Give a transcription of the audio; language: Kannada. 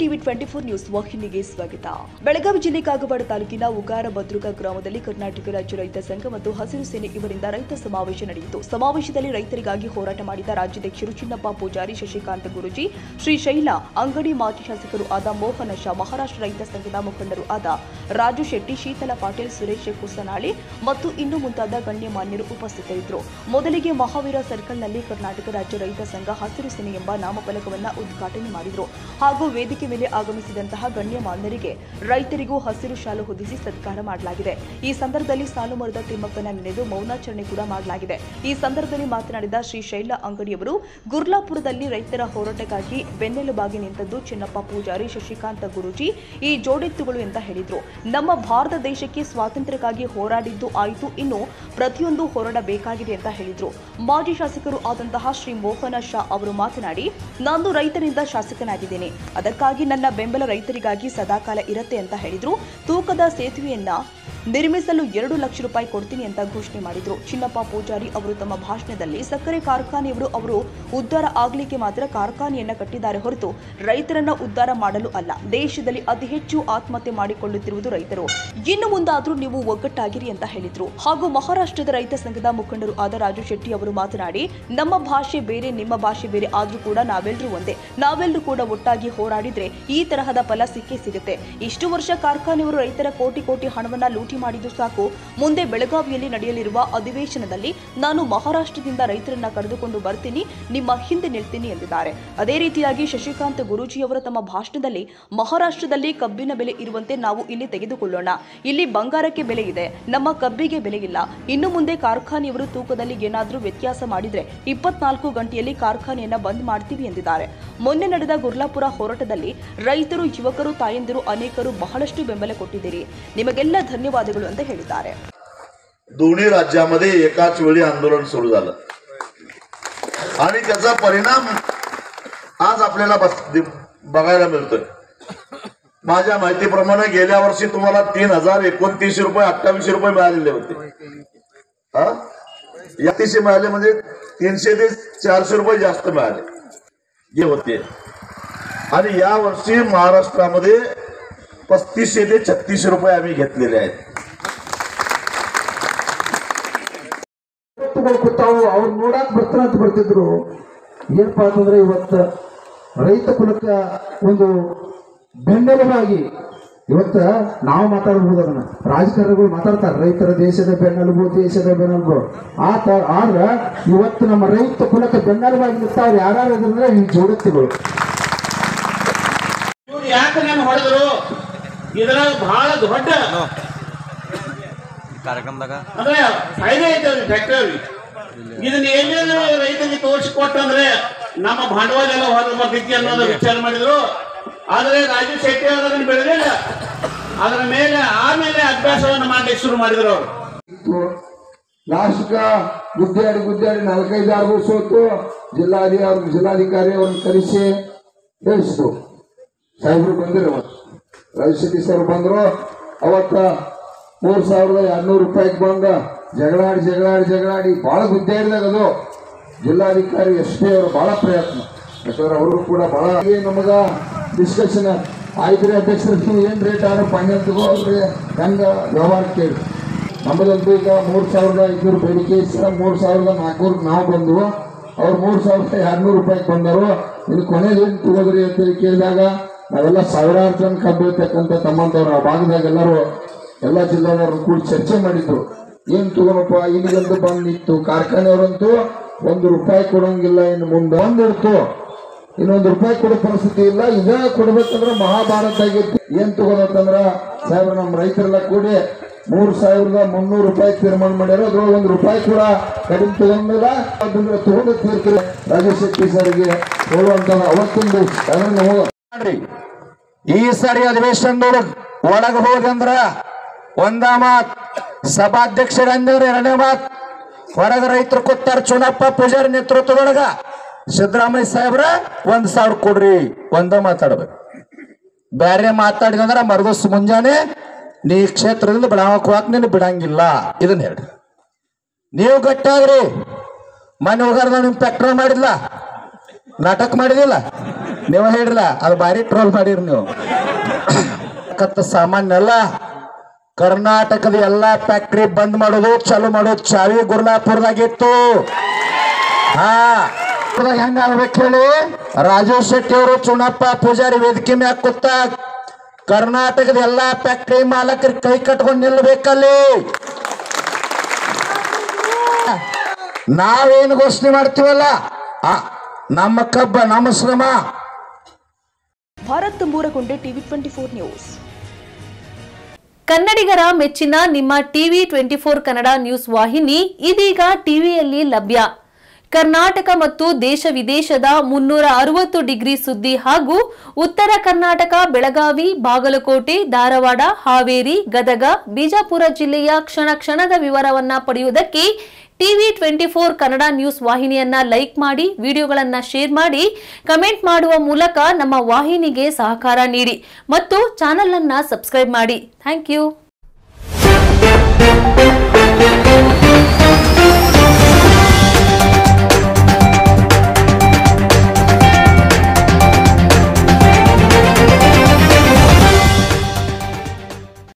ಟಿವಿ 24 ನ್ಯೂಸ್ ವಾಹಿನಿಗೆ ಸ್ವಾಗತ. ಬೆಳಗಾವಿ ಜಿಲ್ಲೆ ಕಾಗವಾಡ ತಾಲೂಕಿನ ಉಗಾರ ಭದ್ರುಕ ಗ್ರಾಮದಲ್ಲಿ ಕರ್ನಾಟಕ ರಾಜ್ಯ ರೈತ ಸಂಘ ಮತ್ತು ಹಸಿರು ಸೇನೆ ಇವರಿಂದ ರೈತ ಸಮಾವೇಶ ನಡೆಯಿತು. ಸಮಾವೇಶದಲ್ಲಿ ರೈತರಿಗಾಗಿ ಹೋರಾಟ ಮಾಡಿದ ರಾಜ್ಯಾಧ್ಯಕ್ಷರು ಚಿನ್ನಪ್ಪ ಪೂಜಾರಿ, ಶಶಿಕಾಂತ್ ಗುರೂಜಿ, ಶ್ರೀಶೈಲ ಅಂಗಡಿ, ಮಾಜಿ ಶಾಸಕರು ಆದ ಮೋಹನ ಶಾ, ಮಹಾರಾಷ್ಟ್ರ ರೈತ ಸಂಘದ ಮುಖಂಡರು ಆದ ರಾಜು ಶೆಟ್ಟಿ, ಶೀತಲ ಪಾಟೀಲ್, ಸುರೇಶ್ ಕುಸನಾಳಿ ಮತ್ತು ಇನ್ನು ಮುಂತಾದ ಗಣ್ಯಮಾನ್ಯರು ಉಪಸ್ಥಿತರಿದ್ದರು. ಮೊದಲಿಗೆ ಮಹಾವೀರ ಸರ್ಕಲ್ನಲ್ಲಿ ಕರ್ನಾಟಕ ರಾಜ್ಯ ರೈತ ಸಂಘ ಹಸಿರು ಸೇನೆ ಎಂಬ ನಾಮಫಲಕವನ್ನು ಉದ್ಘಾಟನೆ ಮಾಡಿದರು. ಹಾಗೂ ವೇದಿಕೆ ಮೇಲೆ ಆಗಮಿಸಿದಂತಹ ಗಣ್ಯಮಾನ್ಯರಿಗೆ ರೈತರಿಗೂ ಹಸಿರು ಶಾಲು ಹೊದಿಸಿ ಸತ್ಕಾರ ಮಾಡಲಾಗಿದೆ. ಈ ಸಂದರ್ಭದಲ್ಲಿ ಸಾಲುಮರದ ತಿಮ್ಮಪ್ಪನ ನೆನೆದು ಮೌನಾಚರಣೆ ಕೂಡ ಮಾಡಲಾಗಿದೆ. ಈ ಸಂದರ್ಭದಲ್ಲಿ ಮಾತನಾಡಿದ ಶ್ರೀಶೈಲ ಅಂಗಡಿಯವರು, ಗುರ್ಲಾಪುರದಲ್ಲಿ ರೈತರ ಹೋರಾಟಕ್ಕಾಗಿ ಬೆನ್ನೆಲುಬಾಗಿ ನಿಂತದ್ದು ಚಿನ್ನಪ್ಪ ಪೂಜಾರಿ, ಶಶಿಕಾಂತ್ ಗುರೂಜಿ ಈ ಜೋಡೆತ್ತುಗಳು ಅಂತ ಹೇಳಿದ್ರು. ನಮ್ಮ ಭಾರತ ದೇಶಕ್ಕೆ ಸ್ವಾತಂತ್ರ್ಯಕ್ಕಾಗಿ ಹೋರಾಡಿದ್ದು ಆಯಿತು, ಇನ್ನು ಪ್ರತಿಯೊಂದು ಹೋರಾಡಬೇಕಾಗಿದೆ ಅಂತ ಹೇಳಿದ್ರು. ಮಾಜಿ ಶಾಸಕರು ಆದಂತಹ ಶ್ರೀ ಮೋಹನ ಶಾ ಅವರು ಮಾತನಾಡಿ, ನಾನು ರೈತರಿಂದ ಶಾಸಕನಾಗಿದ್ದೇನೆ, ಅದಕ್ಕಾಗಿ ನನ್ನ ಬೆಂಬಲ ರೈತರಿಗಾಗಿ ಸದಾಕಾಲ ಇರುತ್ತೆ ಅಂತ ಹೇಳಿದ್ರು. ತೂಕದ ಸೇತುವೆಯನ್ನ ನಿರ್ಮಿಸಲು 2 ಲಕ್ಷ ರೂಪಾಯಿ ಕೊಡ್ತೀನಿ ಅಂತ ಘೋಷಣೆ ಮಾಡಿದ್ರು. ಚಿನ್ನಪ್ಪ ಪೂಜಾರಿ ಅವರು ತಮ್ಮ ಭಾಷಣದಲ್ಲಿ ಸಕ್ಕರೆ ಕಾರ್ಖಾನೆಯವರು ಅವರು ಉದ್ಧಾರ ಆಗಲಿಕ್ಕೆ ಮಾತ್ರ ಕಾರ್ಖಾನೆಯನ್ನ ಕಟ್ಟಿದ್ದಾರೆ ಹೊರತು ರೈತರನ್ನ ಉದ್ಧಾರ ಮಾಡಲು ಅಲ್ಲ. ದೇಶದಲ್ಲಿ ಅತಿ ಹೆಚ್ಚು ಆತ್ಮಹತ್ಯೆ ಮಾಡಿಕೊಳ್ಳುತ್ತಿರುವುದು ರೈತರು. ಇನ್ನು ಮುಂದಾದ್ರೂ ನೀವು ಒಗ್ಗಟ್ಟಾಗಿರಿ ಅಂತ ಹೇಳಿದ್ರು. ಹಾಗೂ ಮಹಾರಾಷ್ಟ್ರದ ರೈತ ಸಂಘದ ಮುಖಂಡರು ಆದ ರಾಜು ಶೆಟ್ಟಿ ಅವರು ಮಾತನಾಡಿ, ನಮ್ಮ ಭಾಷೆ ಬೇರೆ, ನಿಮ್ಮ ಭಾಷೆ ಬೇರೆ, ಆದ್ರೂ ಕೂಡ ನಾವೆಲ್ಲರೂ ಒಂದೇ. ನಾವೆಲ್ಲರೂ ಕೂಡ ಒಟ್ಟಾಗಿ ಹೋರಾಡಿದ್ರೆ ಈ ತರಹದ ಫಲ ಸಿಗುತ್ತೆ. ಇಷ್ಟು ವರ್ಷ ಕಾರ್ಖಾನೆಯವರು ರೈತರ ಕೋಟಿ ಹಣವನ್ನ ಲೂಟಿ ಮಾಡಿದ್ದು ಸಾಕು. ಮುಂದೆ ಬೆಳಗಾವಿಯಲ್ಲಿ ನಡೆಯಲಿರುವ ಅಧಿವೇಶನದಲ್ಲಿ ನಾನು ಮಹಾರಾಷ್ಟ್ರದಿಂದ ರೈತರನ್ನ ಕರೆದುಕೊಂಡು ಬರ್ತೀನಿ, ನಿಮ್ಮ ಹಿಂದೆ ನಿಲ್ತೀನಿ ಎಂದಿದ್ದಾರೆ. ಅದೇ ರೀತಿಯಾಗಿ ಶಶಿಕಾಂತ್ ಗುರೂಜಿ ಅವರು ತಮ್ಮ ಭಾಷಣದಲ್ಲಿ, ಮಹಾರಾಷ್ಟ್ರದಲ್ಲಿ ಕಬ್ಬಿನ ಬೆಲೆ ಇರುವಂತೆ ನಾವು ಇಲ್ಲಿ ತೆಗೆದುಕೊಳ್ಳೋಣ. ಇಲ್ಲಿ ಬಂಗಾರಕ್ಕೆ ಬೆಲೆ ಇದೆ, ನಮ್ಮ ಕಬ್ಬಿಗೆ ಬೆಲೆ ಇಲ್ಲ. ಇನ್ನು ಮುಂದೆ ಕಾರ್ಖಾನೆಯವರು ತೂಕದಲ್ಲಿ ಏನಾದರೂ ವ್ಯತ್ಯಾಸ ಮಾಡಿದ್ರೆ 24 ಗಂಟೆಯಲ್ಲಿ ಕಾರ್ಖಾನೆಯನ್ನ ಬಂದ್ ಮಾಡ್ತೀವಿ ಎಂದಿದ್ದಾರೆ. ಮೊನ್ನೆ ನಡೆದ ಗುರ್ಲಾಪುರ ಹೋರಾಟದಲ್ಲಿ ರೈತರು, ಯುವಕರು, ತಾಯಂದಿರು ಅನೇಕರು ಬಹಳಷ್ಟು ಬೆಂಬಲ ಕೊಟ್ಟಿದ್ದೀರಿ. ನಿಮಗೆಲ್ಲ ಧನ್ಯವಾದಗಳು ಅಂತ ಹೇಳಿದ್ದಾರೆ. दोन्ही राज्यामध्ये एकाच वेळी आंदोलन सुरू झालं आणि त्याचा परिणाम आज आपल्याला बघायला मिळतोय. माझ्या माहितीप्रमाणे गेल्या वर्षी तुम्हाला 3029 रुपये 28 रुपये मिळालेले होते. या तिसे मिळाले म्हणजे 300 ते 400 रुपये जास्त मिळाले हे होते. आणि या वर्षी महाराष्ट्रामध्ये 3500 ते 36 रुपये आम्ही घेतलेले आहेत. ತಾವು ಅವ್ರು ನೋಡಕ್ ಬರ್ತಾರ ಅಂತ ಬರ್ತಿದ್ರು. ಏನಪ್ಪಾ ಅಂತಂದ್ರೆ ಇವತ್ತು ರೈತ ಕುಲಕ್ಕೆ ಒಂದು ಬೆನ್ನೆಲುಬಾಗಿ ಇವತ್ತು ನಾವು ಮಾತಾಡಬಹುದು. ಅದನ್ನ ರಾಜಕಾರಣಿಗಳು ಮಾತಾಡ್ತಾರೆ, ರೈತರ ದೇಶದ ಬೆನ್ನೆಲುಬು ಆದ್ರ ಇವತ್ತು ನಮ್ಮ ರೈತ ಕುಲಕ್ಕೆ ಬೆನ್ನೆಲುಬಾಗಿ ನಿಂತಾವ್ರು ಯಾರು ಅಂದ್ರೆ ಈ ಜೋಡತ್ತಿಗಳು. ಯಾಕೆ ನಾನು ಹೊಡೆದ್ರು, ಇದ್ರಾಗ ಬಹಳ ದೊಡ್ಡ ಕಾರ್ಯಕ್ರಮದಾಗ ಅಂದ್ರೆ ಫಾಯ್ದೆ ಐತೆ ಫ್ಯಾಕ್ಟರಿ. ಇದನ್ನ ಎಲ್ಲೆಲ್ಲ ರೈತರಿಗೆ ತೋರಿಸಿಕೊಟ್ಟಂದ್ರೆ ನಮ್ಮ ಬಂಡವಾಳ ಎಲ್ಲ ಹೊರ ಬರ್ತೈತಿ ಅನ್ನೋದು ವಿಚಾರ ಮಾಡಿದ್ರು. ಆದ್ರೆ ರಾಜು ಶೆಟ್ಟಿ ಅವರನ್ನು ಬೆಳೆದಿಲ್ಲ, ಅದರ ಮೇಲೆ ಆಮೇಲೆ ಅಭ್ಯಾಸವನ್ನು ಮಾಡ್ಲಿಕ್ಕೆ ಶುರು ಮಾಡಿದ್ರು ಅವರು. ಲಾಸ್ಟ್ಗ ಗುದ್ದಾಡಿ 4-5 ಸೋತು ಜಿಲ್ಲಾಧಿಕಾರಿ ಅವ್ರನ್ನ ಕರೆಸಿ ಹೇಳಿಸಿದ್ರು. ಸಾಹೇಬ್ರು ಬಂದಿರು, ರಾಜು ಶೆಟ್ಟಿ ಸರ್ ಬಂದ್ರು. ಅವತ್ತ 3200 ರೂಪಾಯಿಗೆ ಬಂದ ಜಗಳಾಡಿ ಬಹಳ ಗುದ್ದಾಡಿದಾಗ ಅದು ಜಿಲ್ಲಾಧಿಕಾರಿ ಎಷ್ಟೇ ಅವರು ಬಹಳ ಪ್ರಯತ್ನ. ಯಾಕಂದ್ರೆ ಅವರು ಕೂಡ ಬಹಳ ನಮಗ ಡಿಸ್ಕಷನ್ ಆಯ್ತ್ರಿ ಅಧ್ಯಕ್ಷರು ಏನ್ ರೇಟ್ ಆದ್ರೆ ಫೈನಲ್ ತಗೋಲ್ರಿ ಹೆಂಗ ವ್ಯವಹಾರ ಕೇಳಿ. ನಮ್ಮದಂತೂ ಈಗ 3500 ಬೇಡಿಕೆ ಇಷ್ಟ 3400 ನಾವು ಬಂದವು. ಅವ್ರು 3200 ರೂಪಾಯಿಗೆ ಬಂದರು. ಇದು ಕೊನೆಗೆ ಏನ್ ತಗೋದ್ರಿ ಅಂತ ಕೇಳಿದಾಗ ನಾವೆಲ್ಲ ಸಾವಿರಾರು ಜನ ಕಬ್ಬಿರ್ತಕ್ಕಂಥ ತಮ್ಮಂತವ್ರು ಆ ಭಾಗದಾಗ ಎಲ್ಲ ಜಿಲ್ಲಾದವ್ರನ್ನ ಕೂಡ ಚರ್ಚೆ ಮಾಡಿದ್ರು. ಏನ್ ತಗೋನಪ್ಪ, ಇಲ್ಲಿಗಂತೂ ಬಂದ್ ನಿಂತು ಕಾರ್ಖಾನೆಯವರಂತೂ 1 ರೂಪಾಯಿ ಕೊಡೋಂಗಿಲ್ಲ, ಇನ್ನು ಮುಂದೆ ಬಂದಿರ್ತು ಇನ್ನೊಂದು ರೂಪಾಯಿ ಕೊಡೋ ಪರಿಸ್ಥಿತಿ ಇಲ್ಲ. ಇದ ಕೊಡ್ಬೇಕಂದ್ರೆ ಮಹಾಭಾರತ ಆಗೈತಿ. ಏನ್ ತಗೋದಂತಂದ್ರ ಸಾಹೇಬ್ರ ನಮ್ಮ ರೈತರೆಲ್ಲ ಕೂಡಿ 3300 ರೂಪಾಯಿ ತೀರ್ಮಾನ ಮಾಡ್ಯಾರ. ಅದ್ರೊಳಗೆ 1 ರೂಪಾಯಿ ಕೂಡ ಕಡಿಮೆ ತಗೊಂಡಿಲ್ಲ. ಅದನ್ನ ತಗೊಂಡು ತೀರ್ತಾರೆ ರಾಜೇಶ್ ಶೆಟ್ಟಿ ಸರ್ಗೆ ಹೇಳುವಂತ ಅವತ್ತೊಂದು ಈ ಸಾರಿ ಅಧಿವೇಶನದೊಳಗೆ ಒಳಗೆ ಹೋಗಂದ್ರ ಒಂದ ಮಾತ್, ಸಭಾಧ್ಯಕ್ಷರಂದ್ರೆ 2ನೇ ಮಾತ್. ಹೊರಗ ರೈತರು ಕೂತಾರ, ಚುನಪ್ಪ ಪೂಜಾರಿ ನೇತೃತ್ವದೊಳಗ ಸಿದ್ದರಾಮಯ್ಯ ಸಾಹೇಬ್ರ 1000 ಕೊಡ್ರಿ ಒಂದ ಮಾತಾಡ್ಬೇಕು. ಬೇರೆ ಮಾತಾಡಿದಂದ್ರ ಮರದಸ್ ಮುಂಜಾನೆ ನೀ ಕ್ಷೇತ್ರದಿಂದ ಬಿಡಾಕ್ ಹೋಗಕ್ ನೀನು ಬಿಡಂಗಿಲ್ಲ. ಇದನ್ನ ಹೇಳ್ರಿ. ನೀವು ಗಟ್ಟಾಗ್ರಿ. ಮನೆ ಹೋಗಾರ ನಿಮ್ ಪೆಟ್ರೋಲ್ ಮಾಡಿಲ್ಲ, ನಾಟಕ ಮಾಡಿದಿಲ್ಲ. ನೀವು ಹೇಳ್ರಲ್ಲ ಅದು ಭಾರಿ ಟ್ರೋಲ್ ಮಾಡಿರಿ ನೀವು. ಸಾಮಾನ್ಯ ಅಲ್ಲ, ಕರ್ನಾಟಕದ ಎಲ್ಲಾ ಫ್ಯಾಕ್ಟ್ರಿ ಬಂದ್ ಮಾಡೋದು ಚಾಲು ಮಾಡೋದು ಚಾವಿ ಗುರ್ಲಾಪುರದಾಗಿತ್ತು. ಹೆಂಗ ಆಗ್ಬೇಕು ಹೇಳಿ, ರಾಜು ಶೆಟ್ಟಿ ಅವರು ಚುನಪ್ಪ ಪೂಜಾರಿ ವೇದಿಕೆ ಮ್ಯಾಗ ಕೂತ ಕರ್ನಾಟಕದ ಎಲ್ಲಾ ಫ್ಯಾಕ್ಟ್ರಿ ಮಾಲಕರ ಕೈ ಕಟ್ಕೊಂಡು ನಿಲ್ಬೇಕಲ್ಲಿ. ನಾವೇನು ಘೋಷಣೆ ಮಾಡ್ತೀವಲ್ಲ ನಮ್ಮ ಕಬ್ಬ ನಮ್ಮ ಶ್ರಮ. ಭಾರತ್ ಮೂರಗೊಂಡೆ ಟಿವಿ 24 ನ್ಯೂಸ್. ಕನ್ನಡಿಗರ ಮೆಚ್ಚಿನ ನಿಮ್ಮ ಟಿವಿ 24 ಕನ್ನಡ ನ್ಯೂಸ್ ವಾಹಿನಿ ಇದೀಗ ಟಿವಿಯಲ್ಲಿ ಲಭ್ಯ. ಕರ್ನಾಟಕ ಮತ್ತು ದೇಶ ವಿದೇಶದ 360 ಡಿಗ್ರಿ ಸುದ್ದಿ ಹಾಗೂ ಉತ್ತರ ಕರ್ನಾಟಕ, ಬೆಳಗಾವಿ, ಬಾಗಲಕೋಟೆ, ಧಾರವಾಡ, ಹಾವೇರಿ, ಗದಗ, ಬಿಜಾಪುರ ಜಿಲ್ಲೆಯ ಕ್ಷಣ ಕ್ಷಣದ ವಿವರವನ್ನ ಪಡೆಯುವುದಕ್ಕೆ ಟಿವಿ 24 ಕನ್ನಡ ನ್ಯೂಸ್ ವಾಹಿನಿಯನ್ನ ಲೈಕ್ ಮಾಡಿ, ವಿಡಿಯೋಗಳನ್ನ ಶೇರ್ ಮಾಡಿ, ಕಮೆಂಟ್ ಮಾಡುವ ಮೂಲಕ ನಮ್ಮ ವಾಹಿನಿಗೆ ಸಹಕಾರ ನೀಡಿ ಮತ್ತು ಚಾನೆಲ್ ಅನ್ನ ಸಬ್ಸ್ಕ್ರೈಬ್ ಮಾಡಿ. Thank you.